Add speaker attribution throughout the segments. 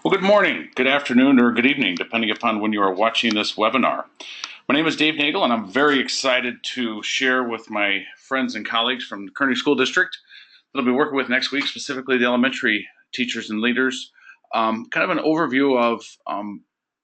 Speaker 1: Well, good morning, good afternoon, or good evening, depending upon when you are watching this webinar. My name is Dave Nagel, and I'm very excited to share with my friends and colleagues from the Kearney School District that I'll be working with next week, specifically the elementary teachers and leaders, kind of an overview of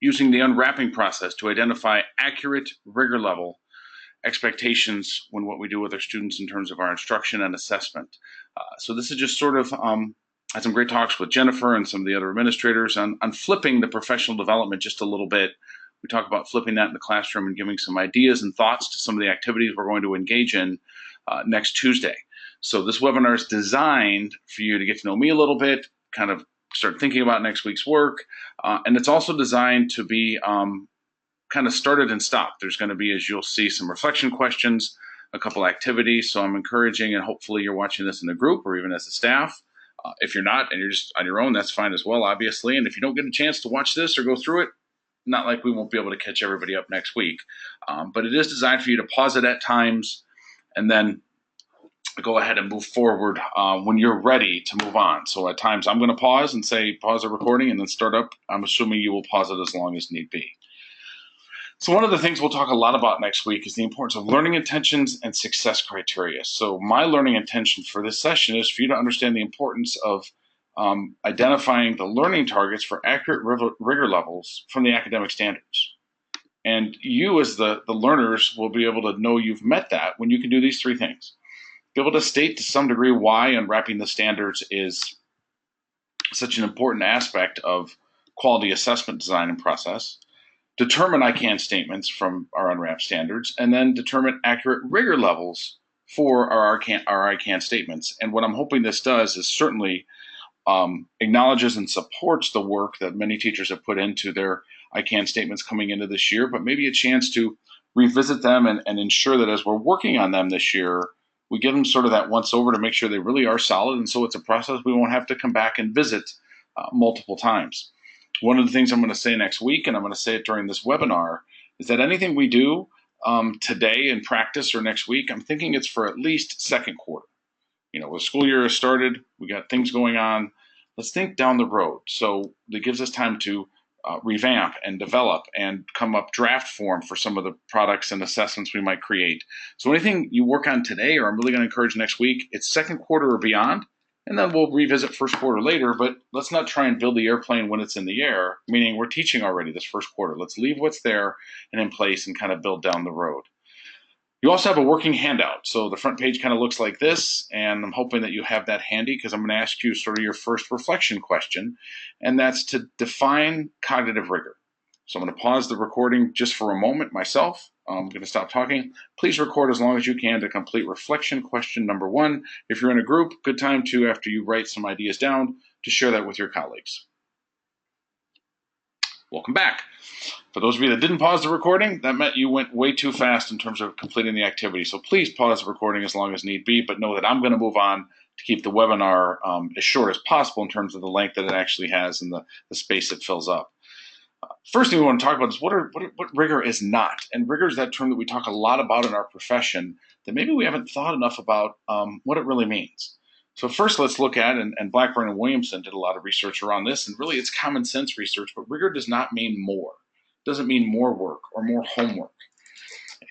Speaker 1: using the unwrapping process to identify accurate rigor level expectations when what we do with our students in terms of our instruction and assessment. So this is just sort of had some great talks with Jennifer and some of the other administrators on flipping the professional development just a little bit. We talk about flipping that in the classroom and giving some ideas and thoughts to some of the activities we're going to engage in next Tuesday. So this webinar is designed for you to get to know me a little bit, kind of start thinking about next week's work, and it's also designed to be kind of started and stopped. There's going to be, as you'll see, some reflection questions, a couple activities. So I'm encouraging, and hopefully you're watching this in a group or even as a staff. If you're not and you're just on your own, that's fine as well, obviously. And if you don't get a chance to watch this or go through it, not like we won't be able to catch everybody up next week. But it is designed for you to pause it at times and then go ahead and move forward when you're ready to move on. So at times I'm going to pause and say, pause the recording and then start up. I'm assuming you will pause it as long as need be. So one of the things we'll talk a lot about next week is the importance of learning intentions and success criteria. So my learning intention for this session is for you to understand the importance of identifying the learning targets for accurate rigor levels from the academic standards. And you as the learners will be able to know you've met that when you can do these three things. Be able to state to some degree why unwrapping the standards is such an important aspect of quality assessment design and process. Determine I can statements from our unwrapped standards, and then determine accurate rigor levels for our I can statements. And what I'm hoping this does is certainly acknowledges and supports the work that many teachers have put into their I can statements coming into this year, but maybe a chance to revisit them and ensure that as we're working on them this year, we give them sort of that once over to make sure they really are solid. And so it's a process we won't have to come back and visit multiple times. One of the things I'm going to say next week, and I'm going to say it during this webinar, is that anything we do today in practice or next week, I'm thinking it's for at least second quarter. You know, the school year has started, we got things going on. Let's think down the road. So that gives us time to revamp and develop and come up draft form for some of the products and assessments we might create. So anything you work on today, or I'm really going to encourage next week, it's second quarter or beyond. And then we'll revisit first quarter later, but let's not try and build the airplane when it's in the air, meaning we're teaching already this first quarter. Let's leave what's there and in place and kind of build down the road. You also have a working handout. So the front page kind of looks like this, and I'm hoping that you have that handy because I'm going to ask you sort of your first reflection question, and that's to define cognitive rigor. So I'm going to pause the recording just for a moment myself. I'm going to stop talking. Please record as long as you can to complete reflection question number 1. If you're in a group, good time to, after you write some ideas down, to share that with your colleagues. Welcome back. For those of you that didn't pause the recording, that meant you went way too fast in terms of completing the activity. So please pause the recording as long as need be, but know that I'm going to move on to keep the webinar as short as possible in terms of the length that it actually has and the space it fills up. First thing we want to talk about is what rigor is not. And rigor is that term that we talk a lot about in our profession that maybe we haven't thought enough about what it really means. So first let's look at, and Blackburn and Williamson did a lot of research around this, and really it's common sense research, but rigor does not mean more. It doesn't mean more work or more homework.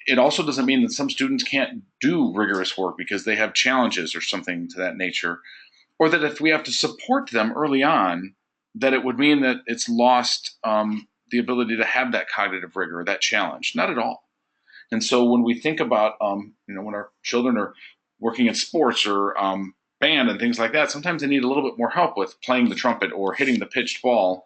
Speaker 1: It also doesn't mean that some students can't do rigorous work because they have challenges or something to that nature, or that if we have to support them early on, that it would mean that it's lost the ability to have that cognitive rigor, that challenge. Not at all. And so when we think about, when our children are working in sports or band and things like that, sometimes they need a little bit more help with playing the trumpet or hitting the pitched ball.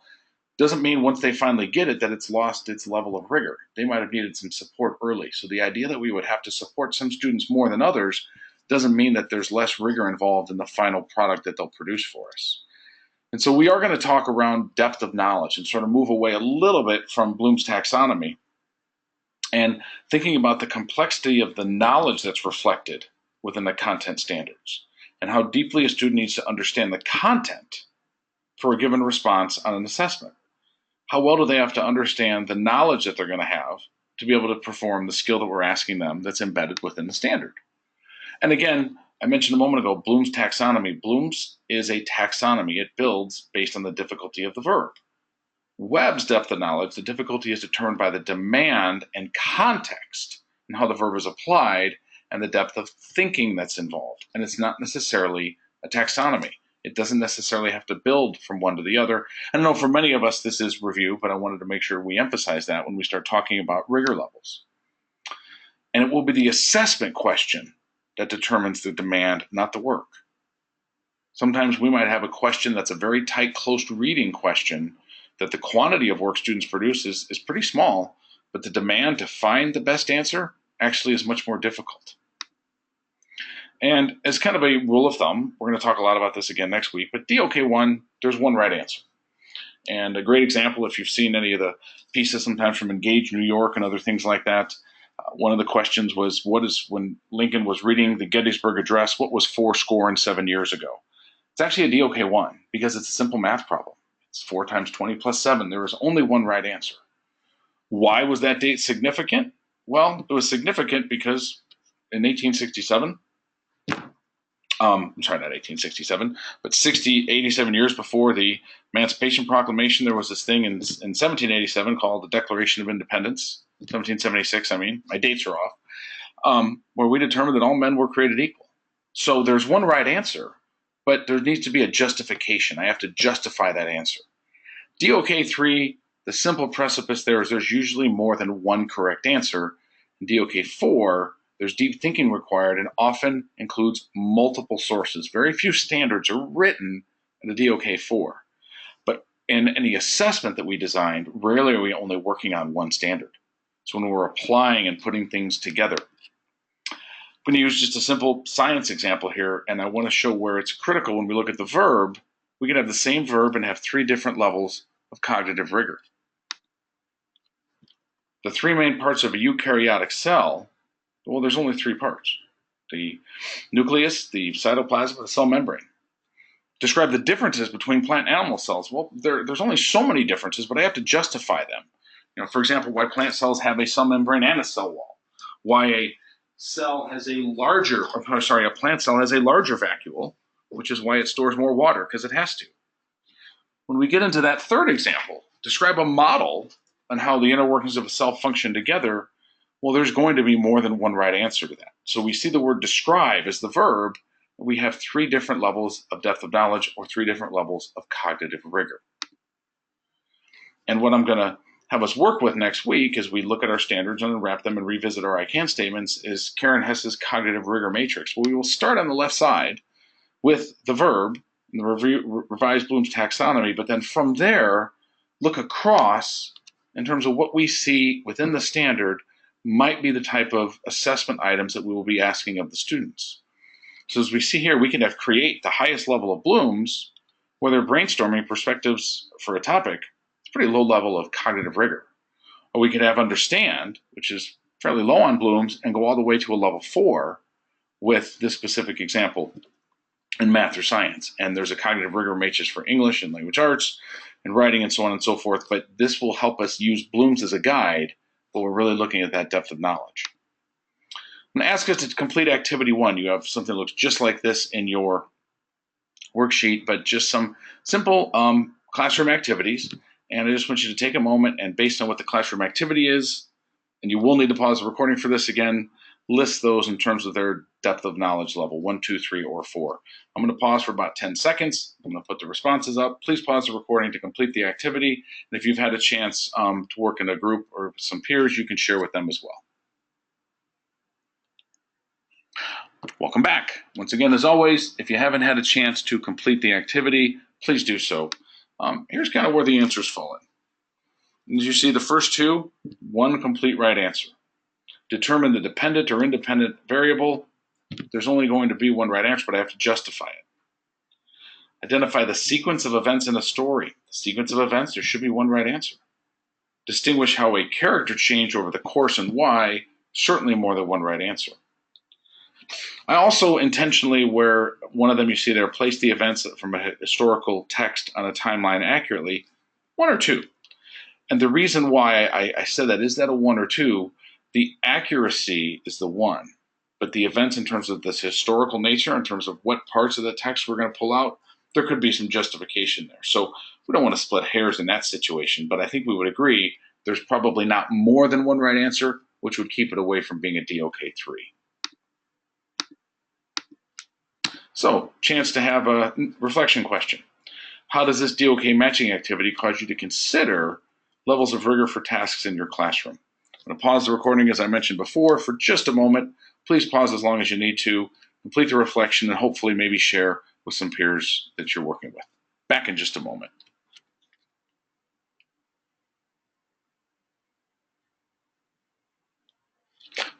Speaker 1: Doesn't mean once they finally get it that it's lost its level of rigor. They might have needed some support early. So the idea that we would have to support some students more than others doesn't mean that there's less rigor involved in the final product that they'll produce for us. And so we are going to talk around depth of knowledge and sort of move away a little bit from Bloom's taxonomy and thinking about the complexity of the knowledge that's reflected within the content standards and how deeply a student needs to understand the content for a given response on an assessment. How well do they have to understand the knowledge that they're going to have to be able to perform the skill that we're asking them that's embedded within the standard? And again, I mentioned a moment ago, Bloom's taxonomy. Bloom's is a taxonomy. It builds based on the difficulty of the verb. Webb's depth of knowledge, the difficulty is determined by the demand and context and how the verb is applied and the depth of thinking that's involved. And it's not necessarily a taxonomy. It doesn't necessarily have to build from one to the other. I know for many of us this is review, but I wanted to make sure we emphasize that when we start talking about rigor levels. And it will be the assessment question that determines the demand, not the work. Sometimes we might have a question that's a very tight, close reading question that the quantity of work students produce is pretty small, but the demand to find the best answer actually is much more difficult. And as kind of a rule of thumb, we're going to talk a lot about this again next week, but DOK1, there's one right answer. And a great example, if you've seen any of the pieces sometimes from Engage New York and other things like that, one of the questions was, when Lincoln was reading the Gettysburg Address, what was 77 years ago? It's actually a DOK1 because it's a simple math problem. It's 4 times 20 plus 7. There is only one right answer. Why was that date significant? Well, it was significant because in 1867, I'm sorry, not 1867, but 87 years before the Emancipation Proclamation, there was this thing in 1787 called the Declaration of Independence, 1776, I mean, my dates are off, where we determined that all men were created equal. So there's one right answer, but there needs to be a justification. I have to justify that answer. DOK3, the simple precipice there is there's usually more than one correct answer. In DOK4, there's deep thinking required and often includes multiple sources. Very few standards are written in the DOK4. But in any assessment that we designed, rarely are we only working on one standard. So when we're applying and putting things together, I'm going to use just a simple science example here, and I want to show where it's critical when we look at the verb. We can have the same verb and have 3 different levels of cognitive rigor. The 3 main parts of a eukaryotic cell, well, there's only 3 parts. The nucleus, the cytoplasm, and the cell membrane. Describe the differences between plant and animal cells. Well, there's only so many differences, but I have to justify them. For example, why plant cells have a cell membrane and a cell wall. Why a plant cell has a larger vacuole, which is why it stores more water, because it has to. When we get into that third example, describe a model on how the inner workings of a cell function together, well, there's going to be more than one right answer to that. So we see the word describe as the verb. We have 3 different levels of depth of knowledge or 3 different levels of cognitive rigor. And what I'm going to have us work with next week as we look at our standards and unwrap them and revisit our I can statements is Karen Hess's cognitive rigor matrix. Well, we will start on the left side with the verb and the revised Bloom's taxonomy, but then from there, look across in terms of what we see within the standard might be the type of assessment items that we will be asking of the students. So as we see here, we can have create the highest level of Bloom's, where they're brainstorming perspectives for a topic. It's pretty low level of cognitive rigor. Or we could have understand, which is fairly low on Bloom's, and go all the way to a level 4 with this specific example in math or science. And there's a cognitive rigor matrix for English and language arts and writing and so on and so forth. But this will help us use Bloom's as a guide, but we're really looking at that depth of knowledge. I'm going to ask us to complete activity 1. You have something that looks just like this in your worksheet, but just some simple classroom activities. And I just want you to take a moment and based on what the classroom activity is, and you will need to pause the recording for this again, list those in terms of their depth of knowledge level, 1, 2, 3, or 4. I'm going to pause for about 10 seconds. I'm going to put the responses up. Please pause the recording to complete the activity. And if you've had a chance to work in a group or some peers, you can share with them as well. Welcome back. Once again, as always, if you haven't had a chance to complete the activity, please do so. Here's kind of where the answers fall in. As you see, the first 2, 1 complete right answer. Determine the dependent or independent variable. There's only going to be one right answer, but I have to justify it. Identify the sequence of events in a story. The sequence of events, there should be one right answer. Distinguish how a character changed over the course and why, certainly more than one right answer. I also intentionally, where one of them you see there, place the events from a historical text on a timeline accurately, 1 or 2. And the reason why I said that, is that a 1 or 2? The accuracy is the 1, but the events in terms of this historical nature, in terms of what parts of the text we're going to pull out, there could be some justification there. So We don't want to split hairs in that situation, but I think we would agree there's probably not more than one right answer, which would keep it away from being a DOK3. So, chance to have a reflection question. How does this DOK matching activity cause you to consider levels of rigor for tasks in your classroom? I'm going to pause the recording, as I mentioned before, for just a moment. Please pause as long as you need to, complete the reflection, and hopefully maybe share with some peers that you're working with. Back in just a moment.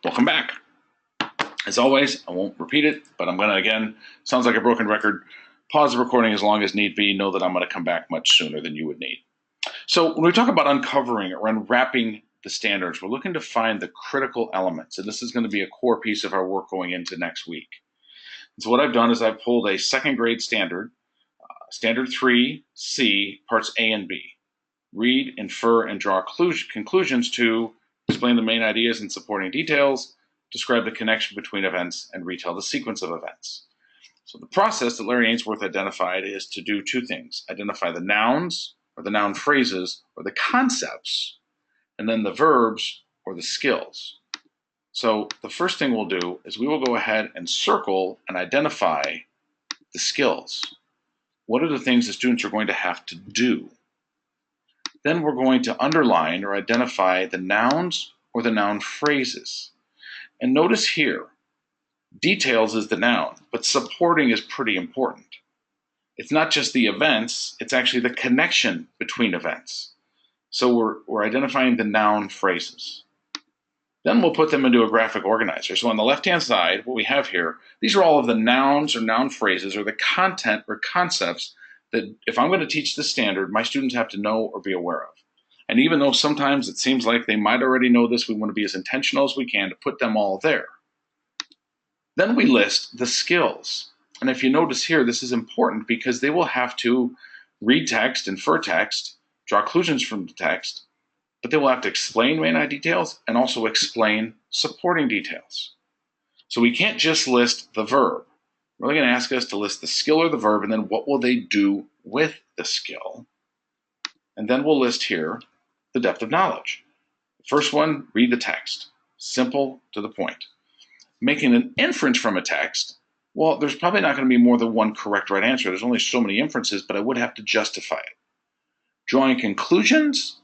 Speaker 1: Welcome back. As always, I won't repeat it, but I'm going to, again, sounds like a broken record, pause the recording as long as need be. Know that I'm going to come back much sooner than you would need. So when we talk about uncovering or unwrapping the standards, we're looking to find the critical elements, and this is going to be a core piece of our work going into next week. And so what I've done is I've pulled a second grade standard, Standard 3C, parts A and B. Read, infer, and draw conclusions to explain the main ideas and supporting details, describe the connection between events, and retell the sequence of events. So the process that Larry Ainsworth identified is to do two things: identify the nouns or the noun phrases or the concepts, and then the verbs or the skills. So the first thing we'll do is we will go ahead and circle and identify the skills. What are the things the students are going to have to do? Then we're going to underline or identify the nouns or the noun phrases. And notice here, details is the noun, but supporting is pretty important. It's not just the events, it's actually the connection between events. So we're identifying the noun phrases. Then we'll put them into a graphic organizer. So on the left-hand side, what we have here, these are all of the nouns or noun phrases or the content or concepts that if I'm going to teach this standard, my students have to know or be aware of. And even though sometimes it seems like they might already know this, we want to be as intentional as we can to put them all there. Then we list the skills. And if you notice here, this is important because they will have to read text, infer text, draw conclusions from the text, but they will have to explain main details and also explain supporting details. So we can't just list the verb. They're going to ask us to list the skill or the verb, and then what will they do with the skill? And then we'll list here the depth of knowledge. The first one, read the text. Simple, to the point. Making an inference from a text, well, there's probably not going to be more than one correct right answer. There's only so many inferences, but I would have to justify it. Drawing conclusions,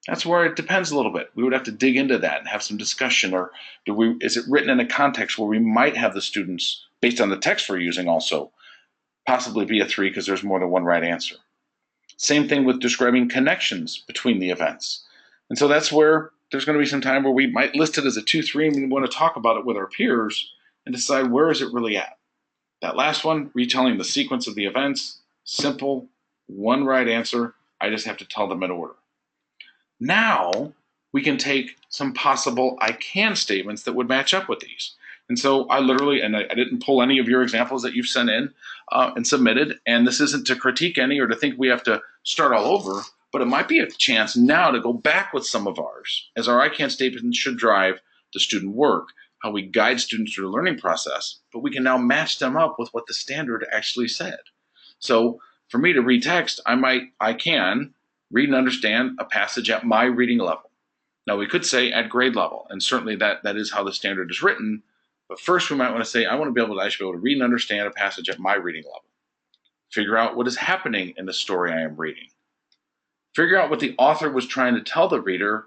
Speaker 1: that's where it depends a little bit. We would have to dig into that and have some discussion, or is it written in a context where we might have the students, based on the text we're using also, possibly be a 3 because there's more than one right answer. Same thing with describing connections between the events. And so that's where there's going to be some time where we might list it as a 2-3 and we want to talk about it with our peers and decide where is it really at. That last one, retelling the sequence of the events, simple, one right answer. I just have to tell them in order. Now we can take some possible I can statements that would match up with these. And so I literally, and I didn't pull any of your examples that you've sent in and submitted, and this isn't to critique any or to think we have to start all over, but it might be a chance now to go back with some of ours, as our I can statements should drive the student work, how we guide students through the learning process, but we can now match them up with what the standard actually said. So for me to read text, I can read and understand a passage at my reading level. Now we could say at grade level, and certainly that is how the standard is written. But first we might want to say, I should be able to read and understand a passage at my reading level. Figure out what is happening in the story I am reading. Figure out what the author was trying to tell the reader,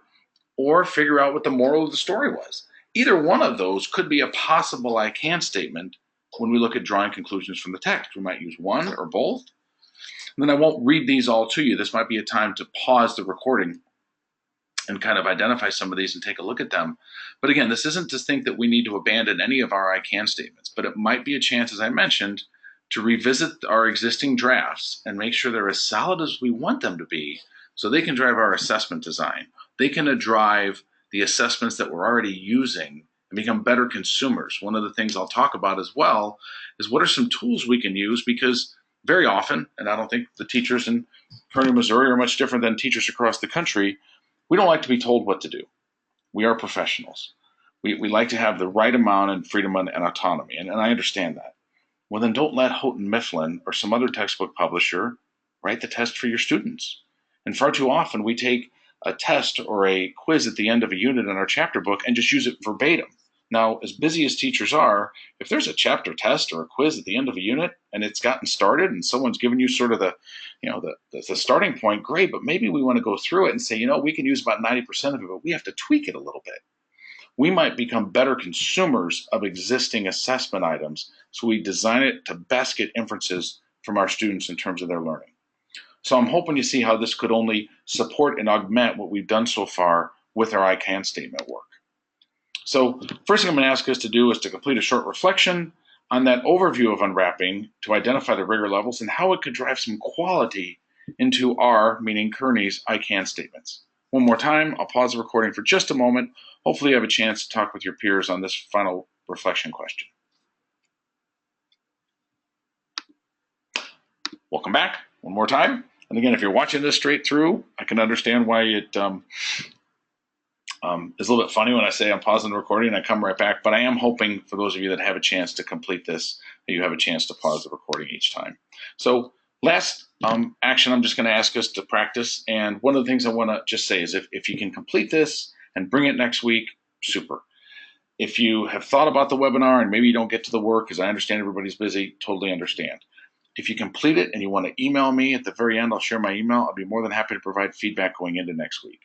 Speaker 1: or figure out what the moral of the story was. Either one of those could be a possible I can statement when we look at drawing conclusions from the text. We might use one or both. And then I won't read these all to you. This might be a time to pause the recording and kind of identify some of these and take a look at them. But again, this isn't to think that we need to abandon any of our I can statements, but it might be a chance, as I mentioned, to revisit our existing drafts and make sure they're as solid as we want them to be so they can drive our assessment design. They can drive the assessments that we're already using and become better consumers. One of the things I'll talk about as well is what are some tools we can use, because very often, and I don't think the teachers in Kearney, Missouri are much different than teachers across the country, we don't like to be told what to do. We are professionals. We like to have the right amount of freedom and autonomy, and I understand that. Well, then don't let Houghton Mifflin or some other textbook publisher write the test for your students. And far too often we take a test or a quiz at the end of a unit in our chapter book and just use it verbatim. Now, as busy as teachers are, if there's a chapter test or a quiz at the end of a unit and it's gotten started and someone's given you sort of the starting point, great, but maybe we want to go through it and say, we can use about 90% of it, but we have to tweak it a little bit. We might become better consumers of existing assessment items, so we design it to best get inferences from our students in terms of their learning. So I'm hoping you see how this could only support and augment what we've done so far with our I can statement work. So first thing I'm going to ask us to do is to complete a short reflection on that overview of unwrapping to identify the rigor levels and how it could drive some quality into our, meaning Kearney's, I can statements. One more time, I'll pause the recording for just a moment. Hopefully you have a chance to talk with your peers on this final reflection question. Welcome back one more time. And again, if you're watching this straight through, I can understand why it is a little bit funny when I say I'm pausing the recording and I come right back, but I am hoping for those of you that have a chance to complete this, that you have a chance to pause the recording each time. So last action I'm just going to ask us to practice, and one of the things I want to just say is if you can complete this and bring it next week, super. If you have thought about the webinar and maybe you don't get to the work, because I understand everybody's busy, totally understand. If you complete it and you want to email me at the very end, I'll share my email. I'll be more than happy to provide feedback going into next week.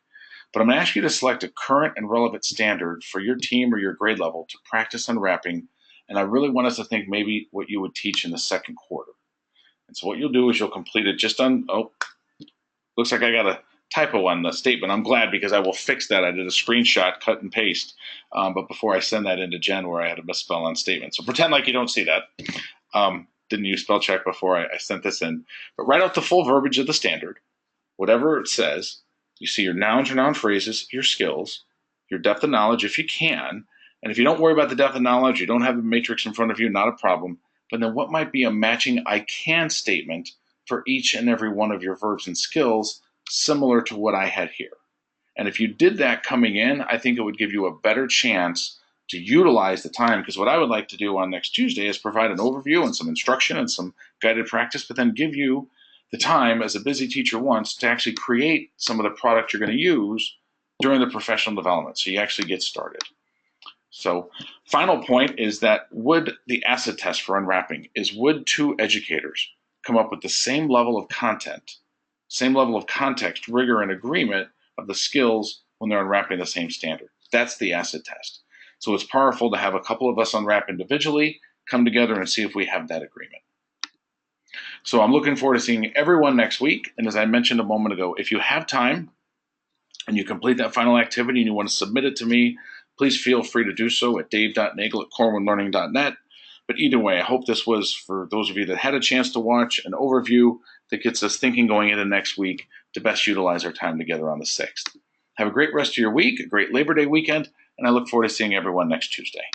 Speaker 1: But I'm going to ask you to select a current and relevant standard for your team or your grade level to practice unwrapping. And I really want us to think maybe what you would teach in the second quarter. And so what you'll do is you'll complete it just on, looks like I got a typo on the statement. I'm glad because I will fix that. I did a screenshot, cut and paste, but before I send that into Jen where I had a misspell on statement. So pretend like you don't see that. Didn't use spell check before I sent this in. But write out the full verbiage of the standard, whatever it says. You see your nouns or noun phrases, your skills, your depth of knowledge if you can. And if you don't worry about the depth of knowledge, you don't have the matrix in front of you, not a problem. But then what might be a matching I can statement for each and every one of your verbs and skills, similar to what I had here. And if you did that coming in, I think it would give you a better chance to utilize the time, because what I would like to do on next Tuesday is provide an overview and some instruction and some guided practice, but then give you the time, as a busy teacher wants, to actually create some of the product you're going to use during the professional development, so you actually get started. So final point is that the acid test for unwrapping is would two educators come up with the same level of content, same level of context, rigor, and agreement of the skills when they're unwrapping the same standard? That's the acid test. So it's powerful to have a couple of us unwrap individually, come together and see if we have that agreement. So I'm looking forward to seeing everyone next week. And as I mentioned a moment ago, if you have time and you complete that final activity and you want to submit it to me, please feel free to do so at dave.nagel@cornwalllearning.net. But either way, I hope this was, for those of you that had a chance to watch, an overview that gets us thinking going into next week to best utilize our time together on the 6th. Have a great rest of your week, a great Labor Day weekend, and I look forward to seeing everyone next Tuesday.